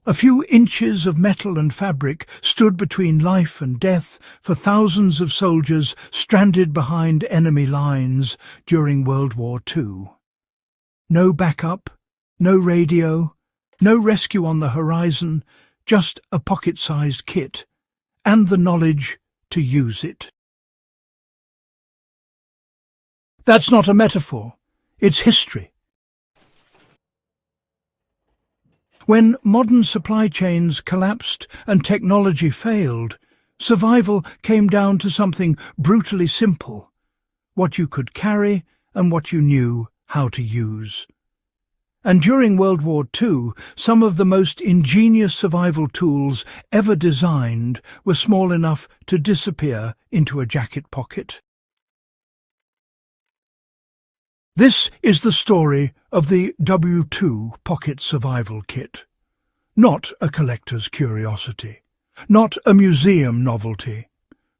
A few inches of metal and fabric stood between life and death for thousands of soldiers stranded behind enemy lines during World War II. No backup, no radio, no rescue on the horizon, just a pocket-sized kit and the knowledge to use it. That's not a metaphor, it's history. When modern supply chains collapsed and technology failed, survival came down to something brutally simple: what you could carry and what you knew how to use. And during World War II, some of the most ingenious survival tools ever designed were small enough to disappear into a jacket pocket. This is the story of the WWII Pocket Survival Kit. Not a collector's curiosity, not a museum novelty,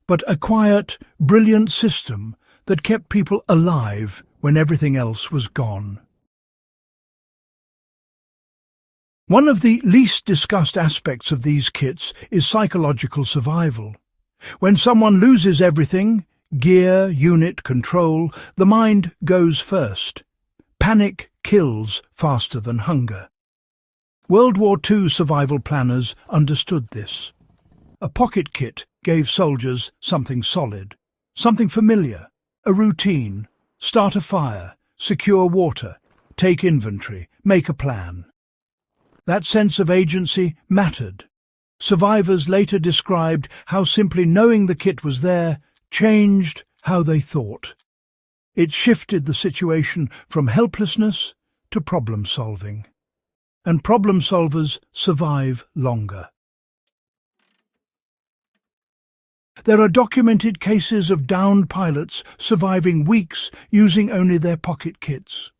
but a quiet, brilliant system that kept people alive when everything else was gone. One of the least discussed aspects of these kits is psychological survival. When someone loses everything, gear, unit, control, the mind goes first. Panic kills faster than hunger. World War II survival planners understood this. A pocket kit gave soldiers something solid, something familiar, a routine: start a fire, secure water, take inventory, make a plan. That sense of agency mattered. Survivors later described how simply knowing the kit was there changed how they thought. It shifted the situation from helplessness to problem-solving. And problem solvers survive longer. There are documented cases of downed pilots surviving weeks using only their pocket kits.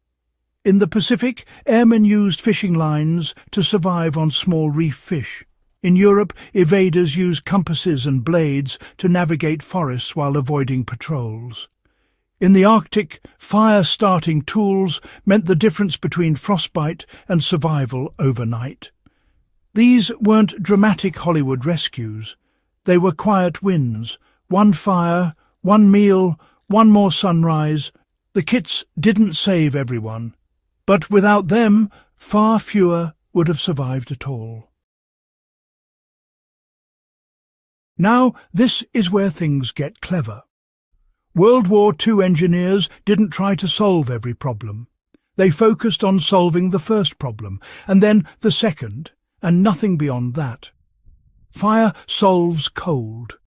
In the Pacific, airmen used fishing lines to survive on small reef fish. In Europe, evaders used compasses and blades to navigate forests while avoiding patrols. In the Arctic, fire-starting tools meant the difference between frostbite and survival overnight. These weren't dramatic Hollywood rescues. They were quiet wins: one fire, one meal, one more sunrise. The kits didn't save everyone, but without them, far fewer would have survived at all. Now, this is where things get clever. World War II engineers didn't try to solve every problem. They focused on solving the first problem, and then the second, and nothing beyond that. Fire solves cold.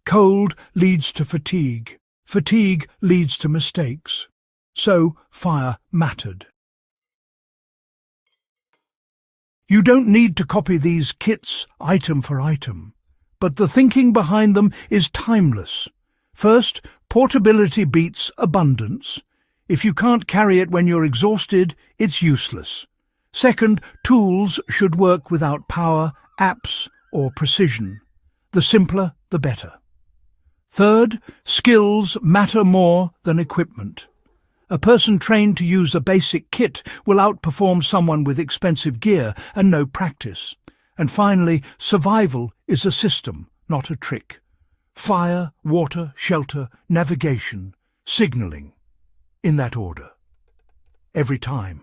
Cold leads to fatigue. Fatigue leads to mistakes. So fire mattered. You don't need to copy these kits item for item, but the thinking behind them is timeless. First, portability beats abundance. If you can't carry it when you're exhausted, it's useless. Second, tools should work without power, apps, or precision. The simpler, the better. Third, skills matter more than equipment. A person trained to use a basic kit will outperform someone with expensive gear and no practice. And finally, survival is a system, not a trick. Fire, water, shelter, navigation, signalling. In that order. Every time.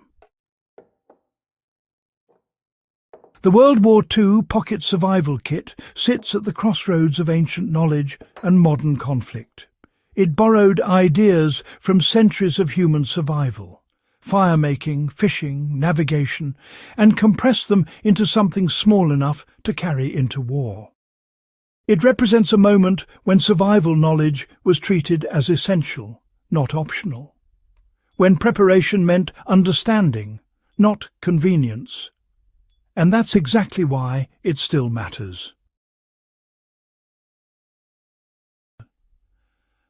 The World War II Pocket Survival Kit sits at the crossroads of ancient knowledge and modern conflict. It borrowed ideas from centuries of human survival, fire-making, fishing, navigation, and compressed them into something small enough to carry into war. It represents a moment when survival knowledge was treated as essential, not optional. When preparation meant understanding, not convenience. And that's exactly why it still matters.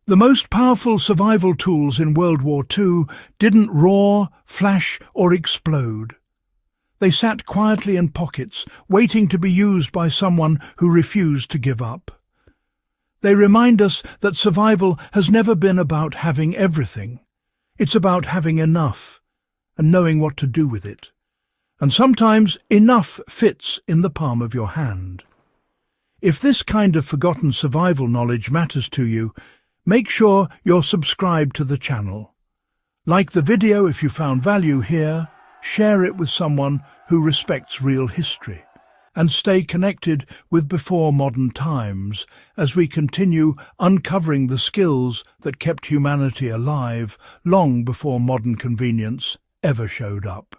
The most powerful survival tools in World War II didn't roar, flash, or explode. They sat quietly in pockets, waiting to be used by someone who refused to give up. They remind us that survival has never been about having everything. It's about having enough and knowing what to do with it. And sometimes enough fits in the palm of your hand. If this kind of forgotten survival knowledge matters to you, make sure you're subscribed to the channel. Like the video if you found value here, share it with someone who respects real history, and stay connected with Before Modern Times as we continue uncovering the skills that kept humanity alive long before modern convenience ever showed up.